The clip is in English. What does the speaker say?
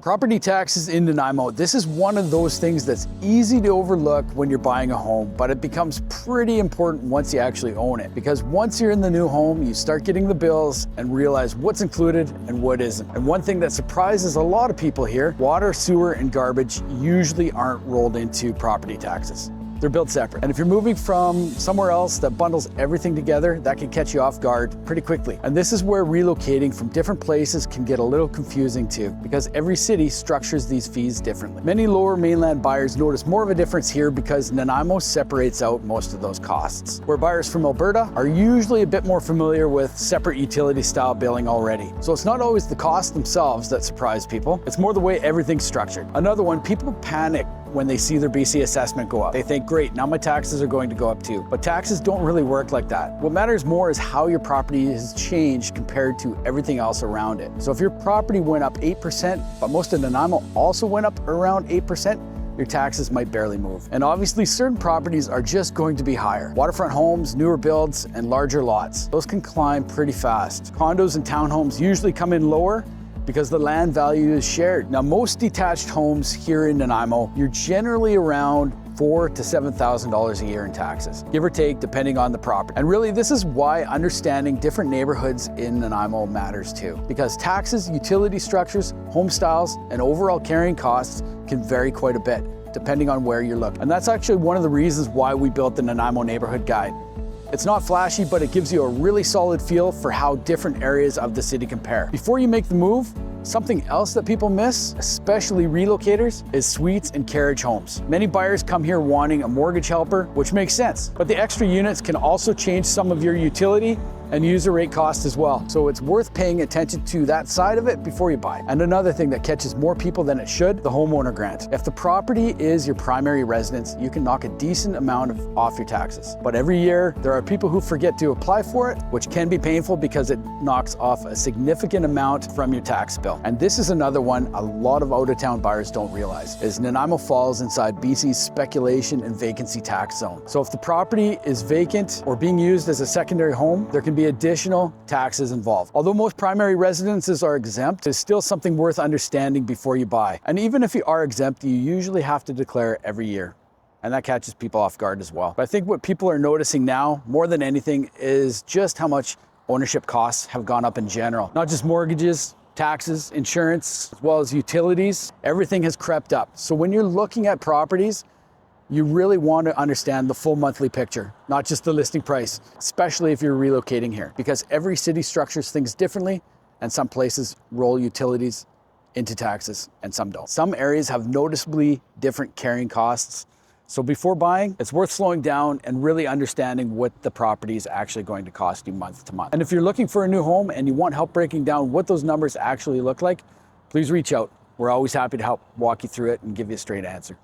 Property taxes in Nanaimo. This is one of those things that's easy to overlook when you're buying a home, but it becomes pretty important once you actually own it. Because once you're in the new home, you start getting the bills and realize what's included and what isn't. And one thing that surprises a lot of people here, water, sewer, and garbage usually aren't rolled into property taxes. They're built separate. And if you're moving from somewhere else that bundles everything together, that can catch you off guard pretty quickly. And this is where relocating from different places can get a little confusing too, because every city structures these fees differently. Many Lower Mainland buyers notice more of a difference here because Nanaimo separates out most of those costs, where buyers from Alberta are usually a bit more familiar with separate utility style billing already. So it's not always the costs themselves that surprise people, it's more the way everything's structured. Another one, people panic when they see their BC assessment go up. They think, great, now my taxes are going to go up too. But taxes don't really work like that. What matters more is how your property has changed compared to everything else around it. So if your property went up 8%, but most of Nanaimo also went up around 8%, your taxes might barely move. And obviously certain properties are just going to be higher. Waterfront homes, newer builds, and larger lots. Those can climb pretty fast. Condos and townhomes usually come in lower because the land value is shared. Now, most detached homes here in Nanaimo, you're generally around $4,000 to $7,000 a year in taxes, give or take, depending on the property. And really, this is why understanding different neighborhoods in Nanaimo matters too, because taxes, utility structures, home styles, and overall carrying costs can vary quite a bit, depending on where you're looking. And that's actually one of the reasons why we built the Nanaimo Neighborhood Guide. It's not flashy, but it gives you a really solid feel for how different areas of the city compare. Before you make the move, something else that people miss, especially relocators, is suites and carriage homes. Many buyers come here wanting a mortgage helper, which makes sense, but the extra units can also change some of your utility and user rate costs as well. So it's worth paying attention to that side of it before you buy. And another thing that catches more people than it should, the homeowner grant. If the property is your primary residence, you can knock a decent amount off your taxes. But every year, there are people who forget to apply for it, which can be painful because it knocks off a significant amount from your tax bill. And this is another one a lot of out-of-town buyers don't realize, is Nanaimo falls inside BC's speculation and vacancy tax zone. So if the property is vacant or being used as a secondary home, there can be additional taxes involved. Although most primary residences are exempt, it's still something worth understanding before you buy. And even if you are exempt, you usually have to declare every year. And that catches people off guard as well. But I think what people are noticing now, more than anything, is just how much ownership costs have gone up in general. Not just mortgages, taxes, insurance, as well as utilities. Everything has crept up. So when you're looking at properties, you really want to understand the full monthly picture, not just the listing price, especially if you're relocating here, because every city structures things differently, and some places roll utilities into taxes and some don't. Some areas have noticeably different carrying costs. So before buying, it's worth slowing down and really understanding what the property is actually going to cost you month to month. And if you're looking for a new home and you want help breaking down what those numbers actually look like, please reach out. We're always happy to help walk you through it and give you a straight answer.